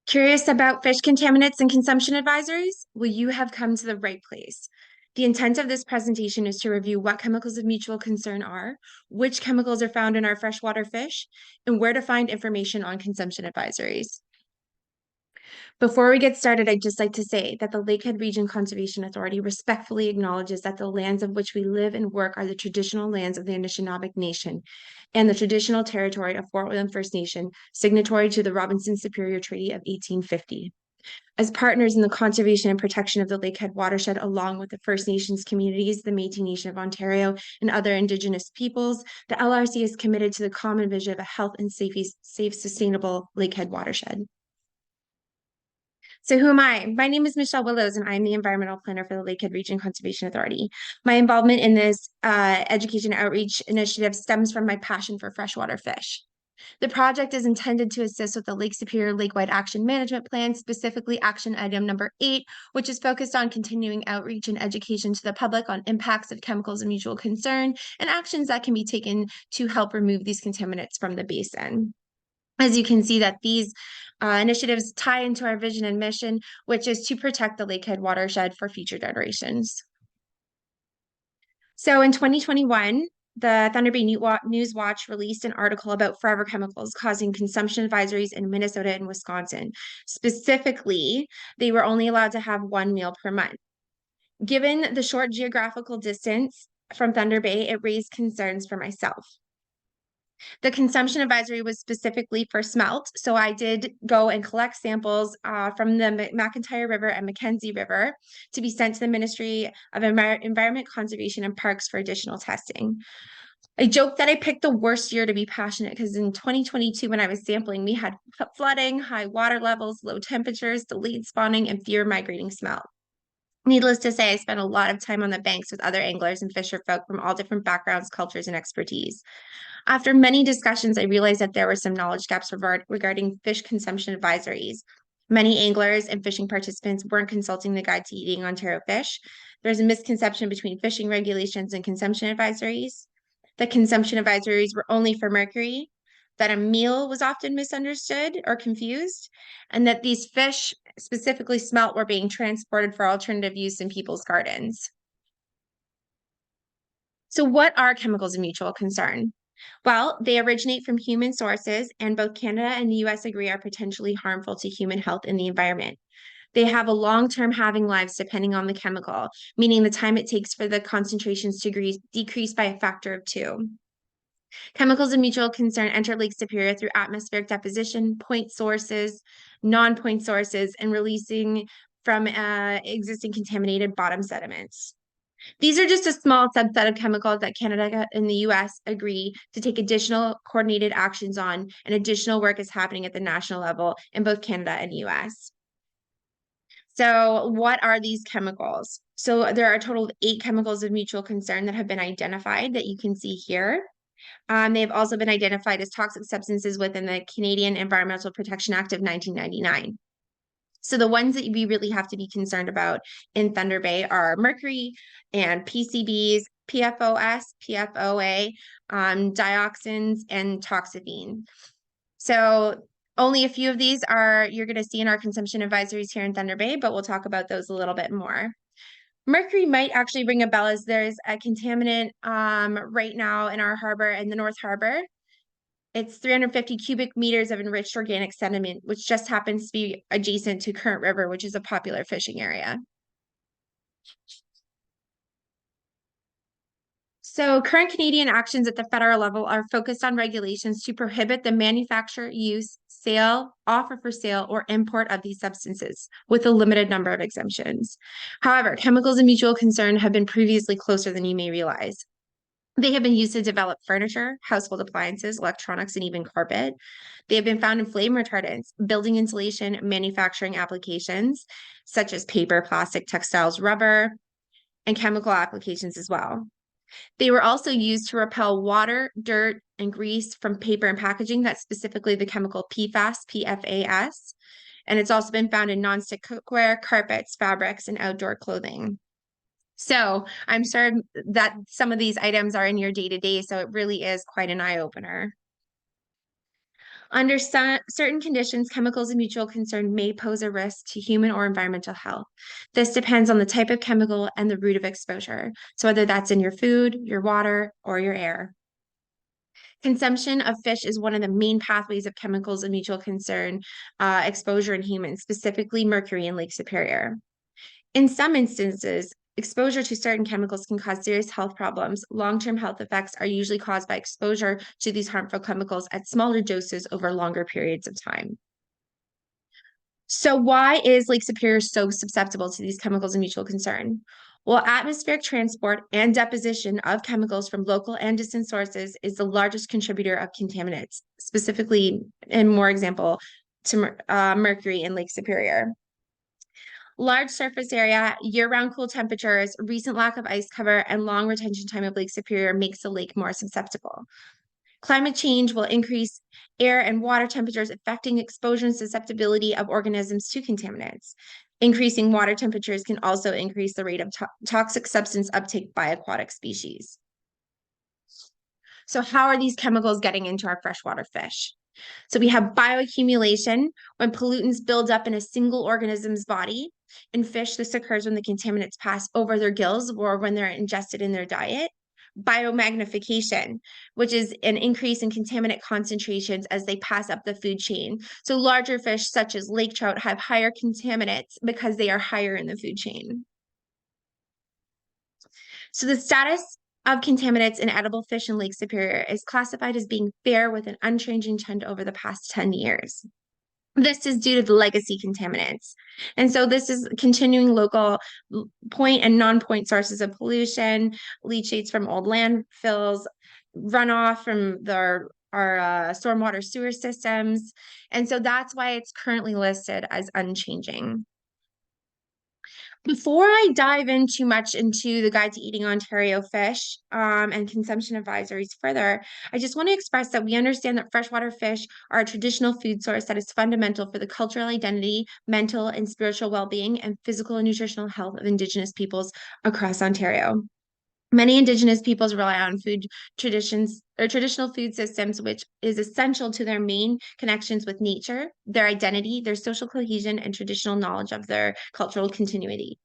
Curious about fish contaminants and consumption advisories? Well, you have come to the right place. The intent of this presentation is to review what chemicals of mutual concern are, which chemicals are found in our freshwater fish, and where to find information on consumption advisories. Before we get started, I'd just like to say that the Lakehead Region Conservation Authority respectfully acknowledges that the lands of which we live and work are the traditional lands of the Anishinaabe Nation and the traditional territory of Fort William First Nation, signatory to the Robinson Superior Treaty of 1850. As partners in the conservation and protection of the Lakehead watershed, along with the First Nations communities, the Métis Nation of Ontario, and other Indigenous peoples, the LRC is committed to the common vision of a health and safe, sustainable Lakehead watershed. So who am I? My name is Michelle Willows, and I'm the environmental planner for the Lakehead Region Conservation Authority. My involvement in this education outreach initiative stems from my passion for freshwater fish. The project is intended to assist with the Lake Superior Lakewide Action Management Plan, specifically action item number 8, which is focused on continuing outreach and education to the public on impacts of chemicals of mutual concern and actions that can be taken to help remove these contaminants from the basin. As you can see that these initiatives tie into our vision and mission, which is to protect the Lakehead watershed for future generations. So in 2021, the Thunder Bay News Watch released an article about forever chemicals causing consumption advisories in Minnesota and Wisconsin. Specifically, they were only allowed to have one meal per month. Given the short geographical distance from Thunder Bay, it raised concerns for myself. The consumption advisory was specifically for smelt, so I did go and collect samples from the McIntyre River and Mackenzie River to be sent to the Ministry of Environment, Conservation, and Parks for additional testing. I joked that I picked the worst year to be passionate because in 2022, when I was sampling, we had flooding, high water levels, low temperatures, delayed spawning, and fewer migrating smelt. Needless to say, I spent a lot of time on the banks with other anglers and fisher folk from all different backgrounds, cultures, and expertise. After many discussions, I realized that there were some knowledge gaps regarding fish consumption advisories. Many anglers and fishing participants weren't consulting the Guide to Eating Ontario Fish. There's a misconception between fishing regulations and consumption advisories. The consumption advisories were only for mercury, that a meal was often misunderstood or confused, and that these fish, specifically smelt, were being transported for alternative use in people's gardens. So what are chemicals of mutual concern? Well, they originate from human sources, and both Canada and the US agree are potentially harmful to human health and the environment. They have a long-term halving lives depending on the chemical, meaning the time it takes for the concentrations to decrease by a factor of 2. Chemicals of mutual concern enter Lake Superior through atmospheric deposition, point sources, non-point sources, and releasing from existing contaminated bottom sediments. These are just a small subset of chemicals that Canada and the US agree to take additional coordinated actions on, and additional work is happening at the national level in both Canada and US. So what are these chemicals? So there are a total of 8 chemicals of mutual concern that have been identified that you can see here. They have also been identified as toxic substances within the Canadian Environmental Protection Act of 1999. So the ones that we really have to be concerned about in Thunder Bay are mercury and PCBs, PFOS, PFOA, dioxins, and toxaphene. So only a few of these you're going to see in our consumption advisories here in Thunder Bay, but we'll talk about those a little bit more. Mercury might actually ring a bell, as there's a contaminant right now in our harbor, in the North Harbor. It's 350 cubic meters of enriched organic sediment, which just happens to be adjacent to Current River, which is a popular fishing area. So current Canadian actions at the federal level are focused on regulations to prohibit the manufacture, use, sale, offer for sale, or import of these substances, with a limited number of exemptions. However, chemicals of mutual concern have been previously closer than you may realize. They have been used to develop furniture, household appliances, electronics, and even carpet. They have been found in flame retardants, building insulation, manufacturing applications, such as paper, plastic, textiles, rubber, and chemical applications as well. They were also used to repel water, dirt, and grease from paper and packaging. That's specifically the chemical PFAS, PFAS. And it's also been found in nonstick cookware, carpets, fabrics, and outdoor clothing. So I'm sure that some of these items are in your day-to-day, so it really is quite an eye-opener. Under certain conditions, chemicals of mutual concern may pose a risk to human or environmental health. This depends on the type of chemical and the route of exposure. So, whether that's in your food, your water, or your air. Consumption of fish is one of the main pathways of chemicals of mutual concern exposure in humans, specifically mercury in Lake Superior. In some instances, exposure to certain chemicals can cause serious health problems. Long-term health effects are usually caused by exposure to these harmful chemicals at smaller doses over longer periods of time. So why is Lake Superior so susceptible to these chemicals of mutual concern? Well, atmospheric transport and deposition of chemicals from local and distant sources is the largest contributor of contaminants, specifically, and more example, to mercury in Lake Superior. Large surface area, year-round cool temperatures, recent lack of ice cover, and long retention time of Lake Superior makes the lake more susceptible. Climate change will increase air and water temperatures, affecting exposure and susceptibility of organisms to contaminants. Increasing water temperatures can also increase the rate of toxic substance uptake by aquatic species. So, how are these chemicals getting into our freshwater fish? So, we have bioaccumulation when pollutants build up in a single organism's body. In fish, this occurs when the contaminants pass over their gills or when they're ingested in their diet. Biomagnification, which is an increase in contaminant concentrations as they pass up the food chain. So, larger fish, such as lake trout, have higher contaminants because they are higher in the food chain. So, the status of contaminants in edible fish in Lake Superior is classified as being fair with an unchanging trend over the past 10 years. This is due to the legacy contaminants. And so this is continuing local point and non-point sources of pollution, leachates from old landfills, runoff from our stormwater sewer systems. And so that's why it's currently listed as unchanging. Before I dive in too much into the Guide to Eating Ontario Fish and consumption advisories further, I just want to express that we understand that freshwater fish are a traditional food source that is fundamental for the cultural identity, mental and spiritual well-being, and physical and nutritional health of Indigenous peoples across Ontario. Many Indigenous peoples rely on food traditions or traditional food systems, which is essential to their main connections with nature, their identity, their social cohesion, and traditional knowledge of their cultural continuity.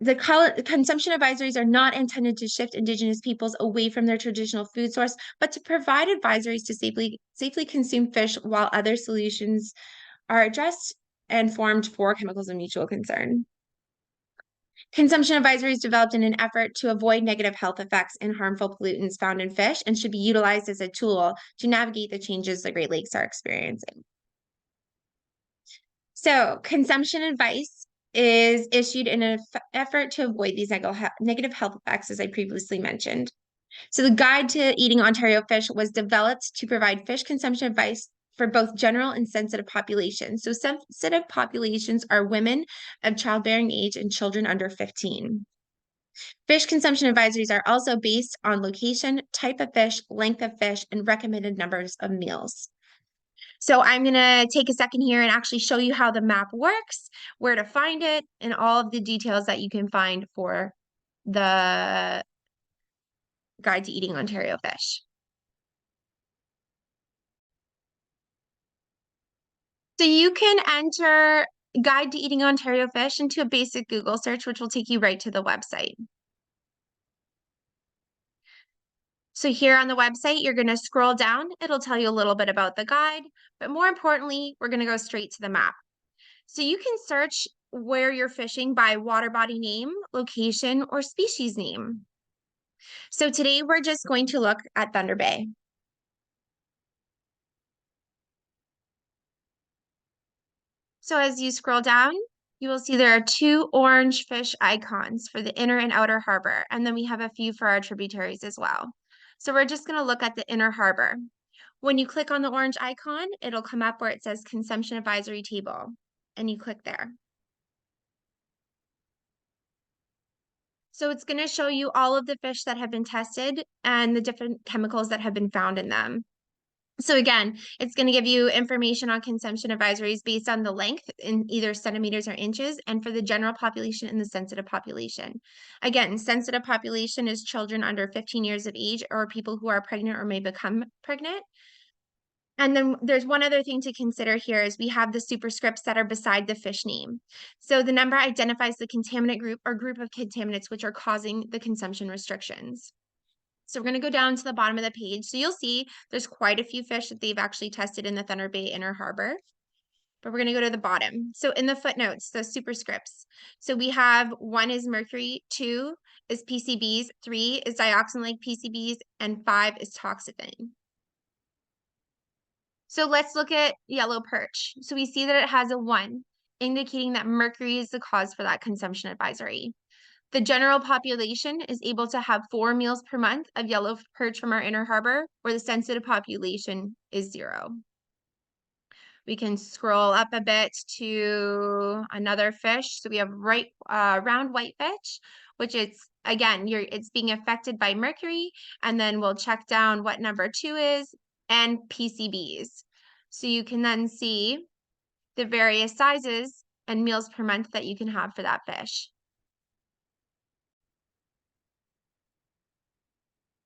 The consumption advisories are not intended to shift Indigenous peoples away from their traditional food source, but to provide advisories to safely consume fish while other solutions are addressed and formed for chemicals of mutual concern. Consumption advisories developed in an effort to avoid negative health effects and harmful pollutants found in fish and should be utilized as a tool to navigate the changes the Great Lakes are experiencing. So, consumption advice is issued in an effort to avoid these negative health effects, as I previously mentioned. So, the Guide to Eating Ontario Fish was developed to provide fish consumption advice for both general and sensitive populations. So, sensitive populations are women of childbearing age and children under 15. Fish consumption advisories are also based on location, type of fish, length of fish, and recommended numbers of meals. So I'm going to take a second here and actually show you how the map works, where to find it, and all of the details that you can find for the Guide to Eating Ontario Fish. So you can enter Guide to Eating Ontario Fish into a basic Google search, which will take you right to the website. So here on the website, you're going to scroll down. It'll tell you a little bit about the guide, but more importantly, we're going to go straight to the map. So you can search where you're fishing by water body name, location, or species name. So today we're just going to look at Thunder Bay. So as you scroll down, you will see there are two orange fish icons for the inner and outer harbor, and then we have a few for our tributaries as well. So we're just going to look at the inner harbor. When you click on the orange icon, it'll come up where it says Consumption Advisory Table, and you click there. So it's going to show you all of the fish that have been tested and the different chemicals that have been found in them. So again, it's going to give you information on consumption advisories based on the length in either centimeters or inches, and for the general population and the sensitive population. Again, sensitive population is children under 15 years of age or people who are pregnant or may become pregnant. And then there's one other thing to consider here is we have the superscripts that are beside the fish name. So the number identifies the contaminant group or group of contaminants which are causing the consumption restrictions. So we're going to go down to the bottom of the page. So you'll see there's quite a few fish that they've actually tested in the Thunder Bay Inner Harbor. But we're going to go to the bottom. So in the footnotes, the superscripts. So we have 1 is mercury, 2 is PCBs, 3 is dioxin-like PCBs, and 5 is toxaphene. So let's look at yellow perch. So we see that it has a 1, indicating that mercury is the cause for that consumption advisory. The general population is able to have 4 meals per month of yellow perch from our inner harbor, where the sensitive population is 0. We can scroll up a bit to another fish. So we have round whitefish, which is, again, it's being affected by mercury. And then we'll check down what number 2 is and PCBs. So you can then see the various sizes and meals per month that you can have for that fish.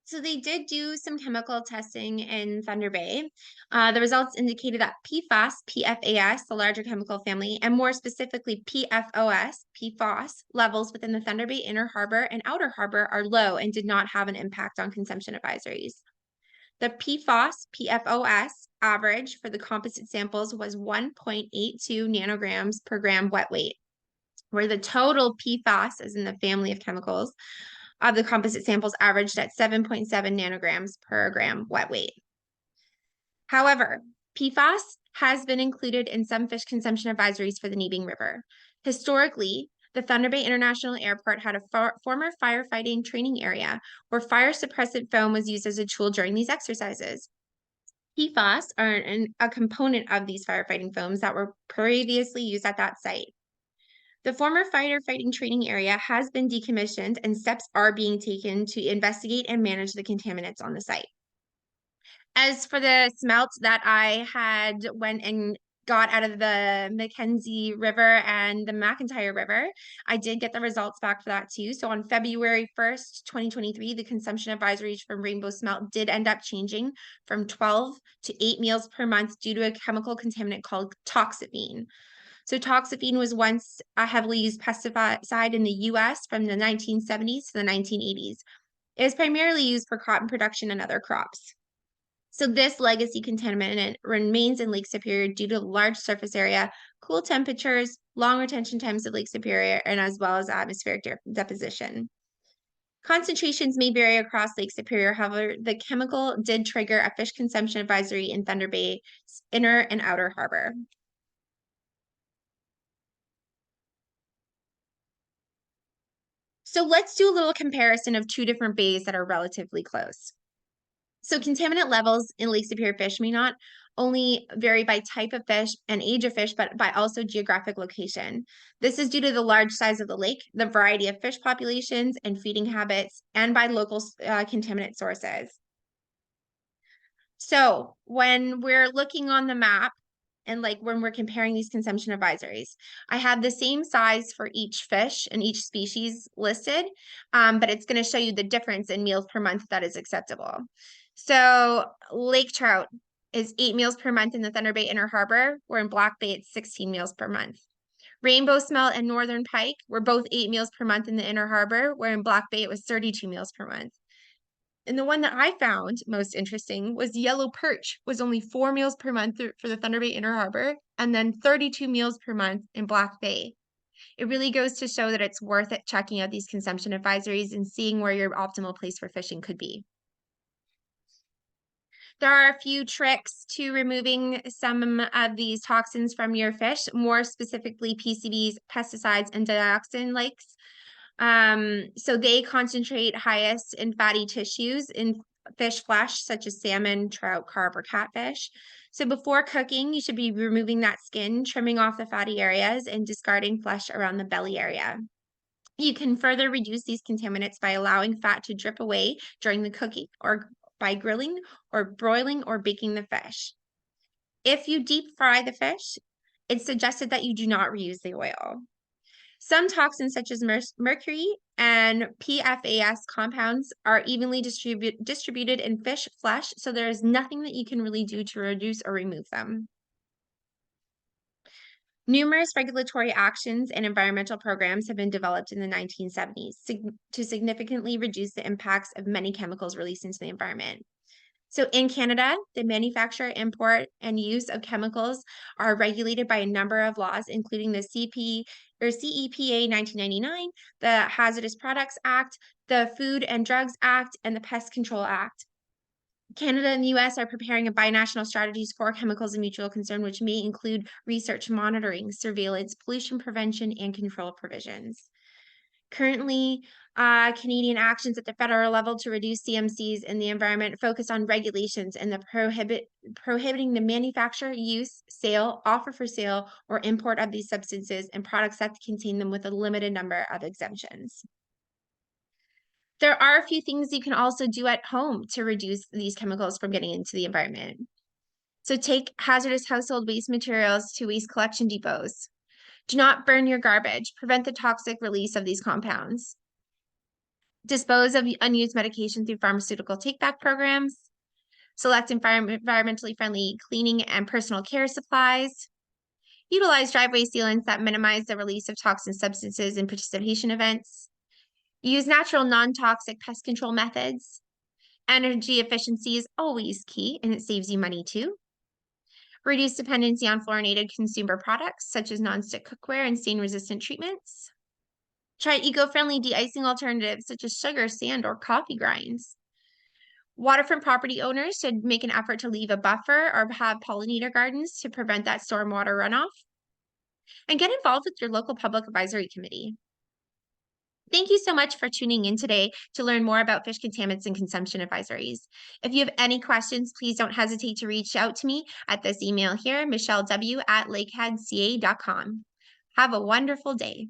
So they did do some chemical testing in Thunder Bay. The results indicated that PFAS, the larger chemical family, and more specifically PFOS levels within the Thunder Bay Inner Harbor and Outer Harbor are low and did not have an impact on consumption advisories. The PFOS average for the composite samples was 1.82 nanograms per gram wet weight, where the total PFAS, as in the family of chemicals, of the composite samples averaged at 7.7 nanograms per gram wet weight. However, PFAS has been included in some fish consumption advisories for the Nebing River. Historically, the Thunder Bay International Airport had a former firefighting training area where fire suppressant foam was used as a tool during these exercises. PFAS are a component of these firefighting foams that were previously used at that site. The former firefighting training area has been decommissioned and steps are being taken to investigate and manage the contaminants on the site. As for the smelt that I had went and got out of the Mackenzie River and the McIntyre River, I did get the results back for that too. So on February 1st, 2023, the consumption advisories from rainbow smelt did end up changing from 12 to 8 meals per month due to a chemical contaminant called toxaphene. So toxaphene was once a heavily used pesticide in the US from the 1970s to the 1980s. It was primarily used for cotton production and other crops. So this legacy contaminant remains in Lake Superior due to large surface area, cool temperatures, long retention times of Lake Superior, and as well as atmospheric deposition. Concentrations may vary across Lake Superior. However, the chemical did trigger a fish consumption advisory in Thunder Bay's inner and outer harbor. So let's do a little comparison of 2 different bays that are relatively close. So contaminant levels in Lake Superior fish may not only vary by type of fish and age of fish, but by also geographic location. This is due to the large size of the lake, the variety of fish populations and feeding habits, and by local contaminant sources. So when we're looking on the map, and like when we're comparing these consumption advisories, I have the same size for each fish and each species listed, but it's going to show you the difference in meals per month that is acceptable. So lake trout is 8 meals per month in the Thunder Bay Inner Harbor, where in Black Bay it's 16 meals per month. Rainbow smelt and northern pike were both 8 meals per month in the Inner Harbor, where in Black Bay it was 32 meals per month. And the one that I found most interesting was yellow perch was only 4 meals per month for the Thunder Bay Inner Harbor, and then 32 meals per month in Black Bay. It really goes to show that it's worth it checking out these consumption advisories and seeing where your optimal place for fishing could be. There are a few tricks to removing some of these toxins from your fish, more specifically PCBs, pesticides, and dioxin-likes. So they concentrate highest in fatty tissues in fish flesh, such as salmon, trout, carp, or catfish. So before cooking, you should be removing that skin, trimming off the fatty areas, and discarding flesh around the belly area. You can further reduce these contaminants by allowing fat to drip away during the cooking or by grilling or broiling or baking the fish. If you deep fry the fish, it's suggested that you do not reuse the oil. Some toxins, such as mercury and PFAS compounds, are evenly distributed in fish flesh, so there is nothing that you can really do to reduce or remove them. Numerous regulatory actions and environmental programs have been developed in the 1970s to significantly reduce the impacts of many chemicals released into the environment. So in Canada, the manufacture, import, and use of chemicals are regulated by a number of laws, including the CEPA 1999, the Hazardous Products Act, the Food and Drugs Act, and the Pest Control Act. Canada and the US are preparing a binational strategies for chemicals of mutual concern, which may include research, monitoring, surveillance, pollution prevention, and control provisions. Currently, Canadian actions at the federal level to reduce CMCs in the environment focus on regulations and prohibiting the manufacture, use, sale, offer for sale, or import of these substances and products that contain them with a limited number of exemptions. There are a few things you can also do at home to reduce these chemicals from getting into the environment. So take hazardous household waste materials to waste collection depots. Do not burn your garbage. Prevent the toxic release of these compounds. Dispose of unused medication through pharmaceutical take-back programs. Select environmentally friendly cleaning and personal care supplies. Utilize driveway sealants that minimize the release of toxic substances in precipitation events. Use natural non-toxic pest control methods. Energy efficiency is always key, and it saves you money too. Reduce dependency on fluorinated consumer products, such as nonstick cookware and stain-resistant treatments. Try eco-friendly de-icing alternatives, such as sugar, sand, or coffee grinds. Waterfront property owners should make an effort to leave a buffer or have pollinator gardens to prevent that stormwater runoff. And get involved with your local public advisory committee. Thank you so much for tuning in today to learn more about fish contaminants and consumption advisories. If you have any questions, please don't hesitate to reach out to me at this email here, michellew@lakeheadca.com. Have a wonderful day.